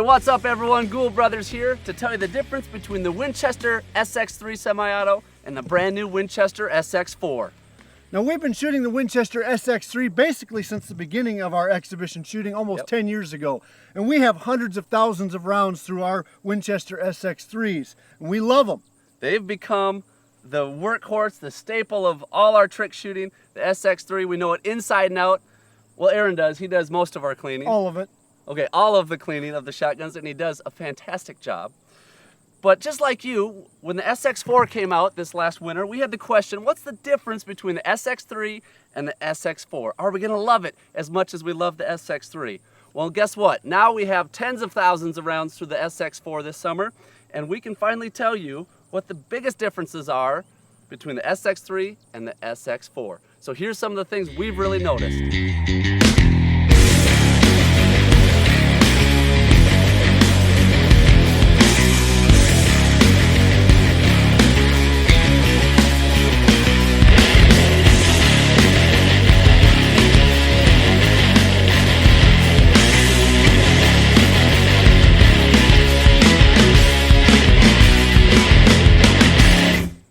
what's up everyone? Gould Brothers here to tell you the difference between the Winchester SX3 semi-auto and the brand new Winchester SX4. Now we've been shooting the Winchester SX3 basically since the beginning of our exhibition shooting almost 10 years ago. And we have hundreds of thousands of rounds through our Winchester SX3s. And we love them. They've become the workhorse, the staple of all our trick shooting. The SX3, we know it inside and out. Well, Aaron does. He does most of our cleaning. All of it. Okay, all of the cleaning of the shotguns, and he does a fantastic job. But just like you, when the SX4 came out this last winter, we had the question, what's the difference between the SX3 and the SX4? Are we gonna love it as much as we love the SX3? Well, guess what? Now we have tens of thousands of rounds through the SX4 this summer, and we can finally tell you what the biggest differences are between the SX3 and the SX4. So here's some of the things we've really noticed.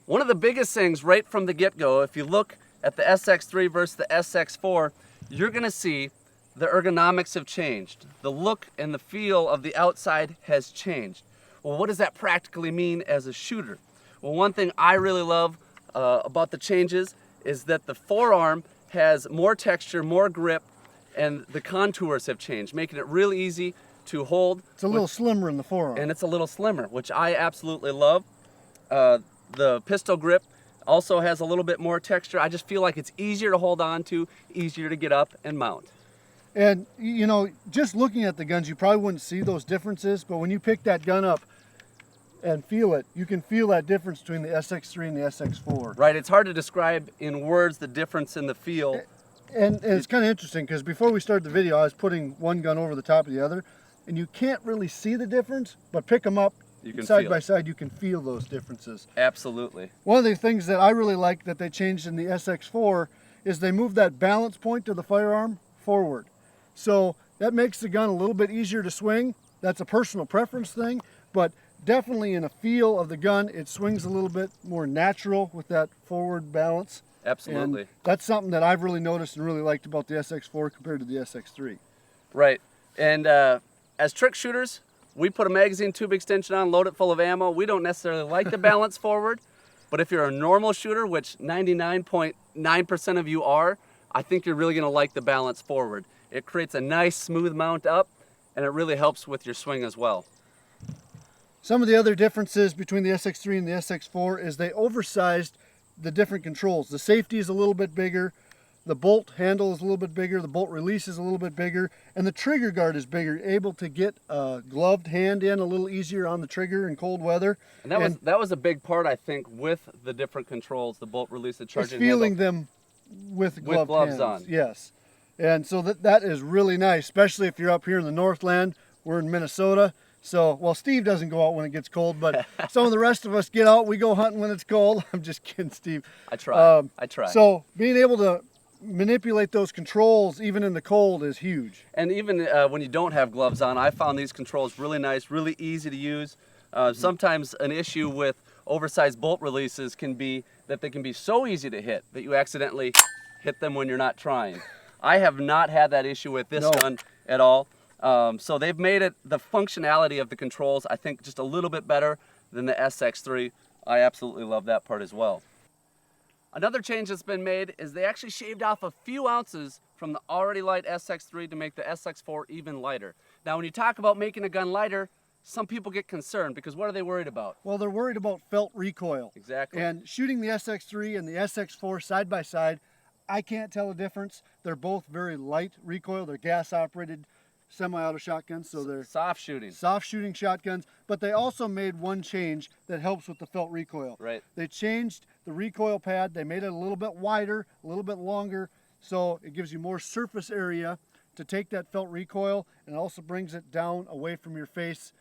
One of the biggest things right from the get-go, if you look at the SX3 versus the SX4, you're gonna see the ergonomics have changed. The look and the feel of the outside has changed. Well, what does that practically mean as a shooter? Well, one thing I really love about the changes is that the forearm has more texture, more grip, and the contours have changed, making it really easy to hold. It's a little slimmer in the forearm. And it's a little slimmer, which I absolutely love. The pistol grip also has a little bit more texture. I just feel like it's easier to hold on to, easier to get up and mount. And you know, just looking at the guns, you probably wouldn't see those differences, but when you pick that gun up and feel it, you can feel that difference between the SX3 and the SX4. Right, it's hard to describe in words the difference in the feel. And it's kind of interesting because before we started the video, I was putting one gun over the top of the other, and you can't really see the difference, but pick them up side by side, you can feel those differences. Absolutely. One of the things that I really like that they changed in the SX4 is they moved that balance point to the firearm forward. So that makes the gun a little bit easier to swing. That's a personal preference thing, but definitely in a feel of the gun, it swings a little bit more natural with that forward balance. Absolutely. And that's something that I've really noticed and really liked about the SX4 compared to the SX3. Right. And as trick shooters, we put a magazine tube extension on, load it full of ammo. We don't necessarily like the balance forward, but if you're a normal shooter, which 99.9% of you are, I think you're really gonna like the balance forward. It creates a nice smooth mount up, and it really helps with your swing as well. Some of the other differences between the SX3 and the SX4 is they oversized the different controls. The safety is a little bit bigger, the bolt handle is a little bit bigger, the bolt release is a little bit bigger, and the trigger guard is bigger, able to get a gloved hand in a little easier on the trigger in cold weather. And that was a big part, I think, with the different controls, the bolt release, the charging handle. Feeling them with gloved gloves hands. on. Yes. And so that is really nice, especially if you're up here in the Northland. We're in Minnesota. So, well, Steve doesn't go out when it gets cold, but some of the rest of us get out. We go hunting when it's cold. I'm just kidding, Steve. I try. I try. So being able to manipulate those controls even in the cold is huge. And even when you don't have gloves on, I found these controls really nice, really easy to use. Sometimes an issue with oversized bolt releases can be that they can be so easy to hit that you accidentally hit them when you're not trying. I have not had that issue with this gun at all. So they've made it, the functionality of the controls, I think just a little bit better than the SX3. I absolutely love that part as well. Another change that's been made is they actually shaved off a few ounces from the already light SX3 to make the SX4 even lighter. Now when you talk about making a gun lighter, some people get concerned because what are they worried about? Well, they're worried about felt recoil. Exactly. And shooting the SX3 and the SX4 side by side, I can't tell a difference. They're both very light recoil. They're gas operated semi-auto shotguns, so they're soft shooting shotguns, but they also made one change that helps with the felt recoil. Right. They changed the recoil pad. They made it a little bit wider, a little bit longer, so it gives you more surface area to take that felt recoil, and also brings it down away from your face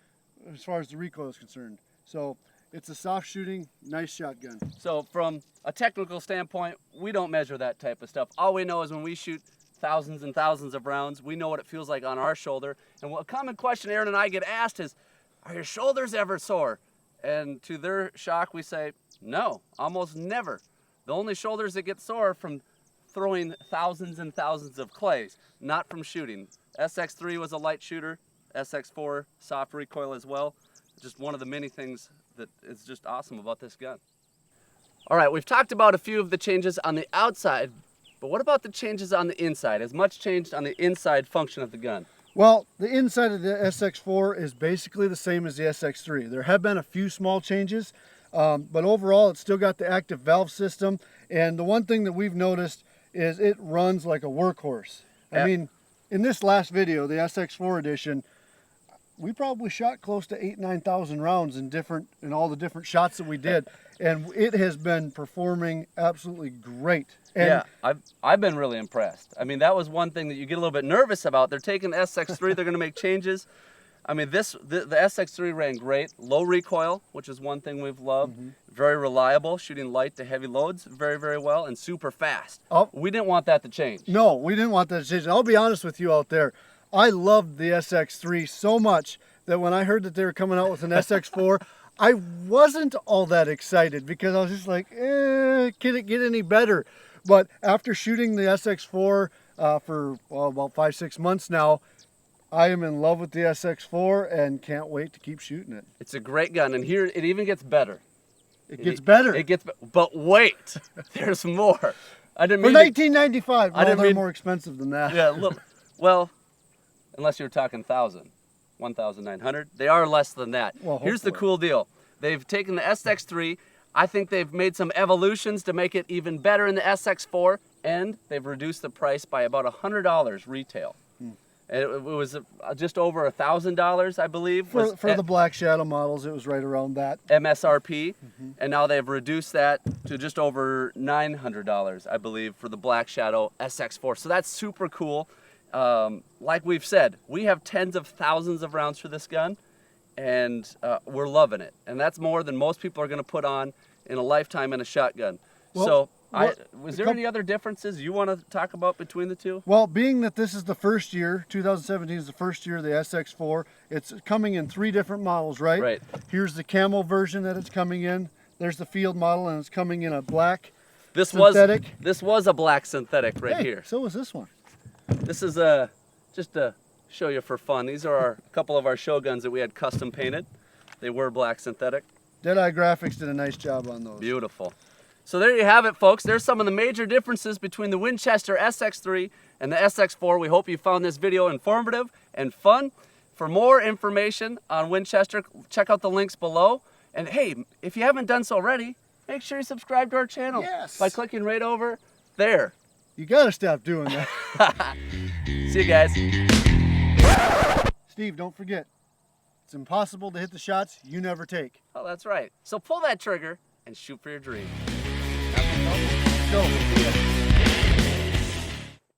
as far as the recoil is concerned. So it's a soft shooting, nice shotgun. So from a technical standpoint, we don't measure that type of stuff. All we know is when we shoot thousands and thousands of rounds. We know what it feels like on our shoulder. And a common question Aaron and I get asked is, are your shoulders ever sore? And to their shock, we say, no, almost never. The only shoulders that get sore are from throwing thousands and thousands of clays, not from shooting. SX3 was a light shooter, SX4 soft recoil as well. Just one of the many things that is just awesome about this gun. All right, we've talked about a few of the changes on the outside, but what about the changes on the inside? Has much changed on the inside function of the gun? Well, the inside of the SX4 is basically the same as the SX3. There have been a few small changes, but overall it's still got the active valve system. And the one thing that we've noticed is it runs like a workhorse. I mean, in this last video, the SX4 edition, we probably shot close to 8,000–9,000 rounds in all the different shots that we did, and it has been performing absolutely great. And yeah, I've been really impressed. I mean, that was one thing that you get a little bit nervous about. They're taking the SX3, they're going to make changes. I mean, the SX3 ran great. Low recoil, which is one thing we've loved. Very reliable, shooting light to heavy loads very, very well, and super fast. We didn't want that to change. No, we didn't want that to change. I'll be honest with you out there. I loved the SX3 so much that when I heard that they were coming out with an SX4, I wasn't all that excited because I was just like, can it get any better? But after shooting the SX4 for about 5–6 months now, I am in love with the SX4 and can't wait to keep shooting it. It's a great gun, and here it even gets better. It gets better. But wait, there's more. I didn't for mean $19.95. Well, they're more expensive than that. Yeah, look, well, unless you're talking 1,900, they are less than that. Well, here's the cool deal: they've taken the SX3. I think they've made some evolutions to make it even better in the SX4, and they've reduced the price by about $100 retail. And it was just over $1,000, I believe. For the Black Shadow models, it was right around that. MSRP, and now they've reduced that to just over $900, I believe, for the Black Shadow SX4. So that's super cool. Like we've said, we have tens of thousands of rounds for this gun, and we're loving it. And that's more than most people are going to put on in a lifetime in a shotgun. Well, was there any other differences you want to talk about between the two? Well, being that this is the first year, 2017 is the first year of the SX4, it's coming in 3 different models, right? Right. Here's the camo version that it's coming in. There's the field model, and it's coming in a black This synthetic. This was a black synthetic right here. So was this one. This is just to show you for fun. These are a couple of our show guns that we had custom painted. They were black synthetic. Deadeye Graphics did a nice job on those. Beautiful. So there you have it, folks. There's some of the major differences between the Winchester SX3 and the SX4. We hope you found this video informative and fun. For more information on Winchester, check out the links below. And hey, if you haven't done so already, make sure you subscribe to our channel by clicking right over there. You gotta stop doing that. See you guys. Steve, don't forget, it's impossible to hit the shots you never take. Oh, that's right. So pull that trigger and shoot for your dream. Go.